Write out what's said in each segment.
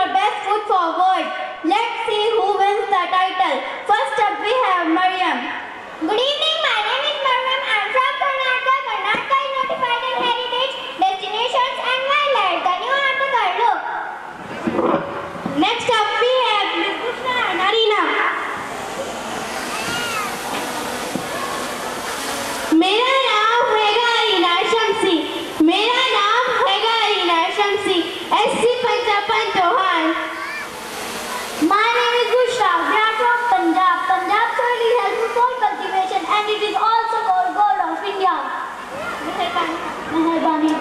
your best foot forward. Let's see who wins the title. First up we have Mariam. Good evening, my name is Mariam. I am from Karnataka. Karnataka is notified in heritage, destinations and wildlife. The new article, look. Next up we have Miss Bushra and Arina. मेरा नाम हैगा अरीना शमसी. मेरा नाम हैगा Arina Shamsi. SC पंजाबन Chauhan. My name is Bushra. We are from Punjab. Punjab soil is helpful for cultivation and it is also called gold of India. मेहरबानी.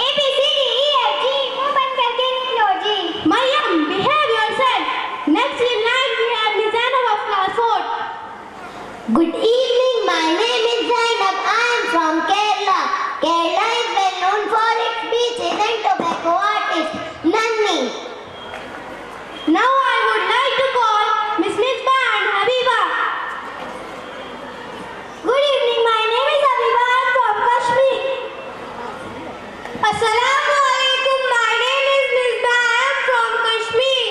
A B C D E F G. मुंह बंद करके निकलो जी. Mariam, behave yourself. Next in line we have Miss Zainab of class 4. Good evening, my name is Zainab. I am from Kerala. Kerala is well known for its beaches and tobacco artist, Nanni. Now I would like to call Miss Misbah and Habiba. Good evening, my name is Habiba. I am from Kashmir. Assalamu alaikum. My name is Misbah. I am from Kashmir.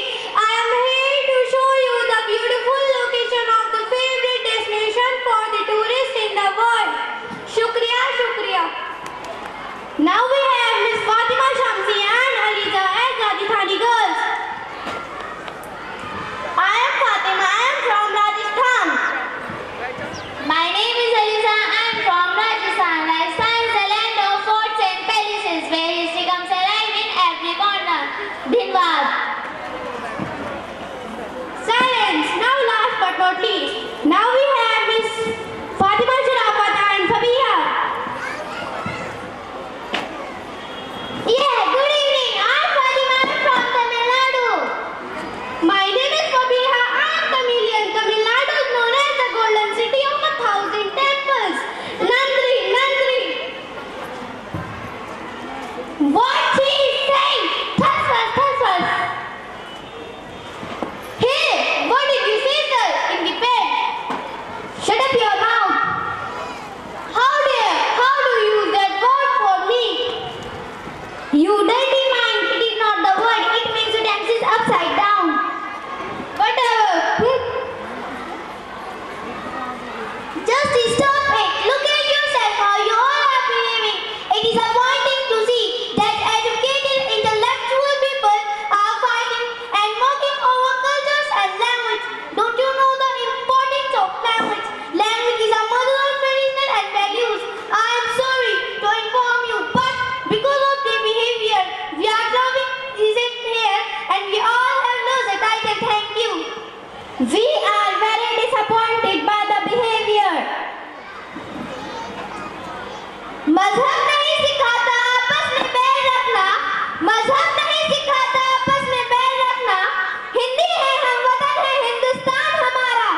I am here to show you the beautiful location of the favorite destination for the tourists in the world. Shukriya, shukriya. Now we have Miss Fatima Shamsi and Aliza as Rajasthani girls. I am Fatima. I am from Rajasthan. My name is Aliza. I am from Rajasthan. Rajasthan is the land of forts and palaces where history comes alive in every corner. Dhinwad. Silence. Now last but not least. Now we have Miss Fatima Sharafat and Fabiha. Yeah, good evening. I am Fatima. I am from Tamil Nadu. My name is Fabiha. I am Tamilian. Tamil Nadu is known as the golden city of 1,000 temples. Nandri, Nandri. What she is saying? Thaswas, thaswas. Hey, what did you say, sir? In the pen. Shut up your mouth. How do you use that word for me? You dirty mind. It is not the word. It means utensils upside down. Whatever. Just stop it. Look at yourself how you all are behaving. It is disappointing to see that educated, intellectual people are fighting and mocking over cultures and language. Don't you know the importance of language? Language is a mother of tradition and values. I am sorry to inform you, but because of their behavior, we are dropping it here and we all have lost the title. Thank you. We are very disappointed by the behavior. मजहब नहीं सिखाता आपस में बैर रखना. मजहब नहीं सिखाता आपस में बैर रखना. हिंदी है हम वतन है हिंदुस्तान हमारा.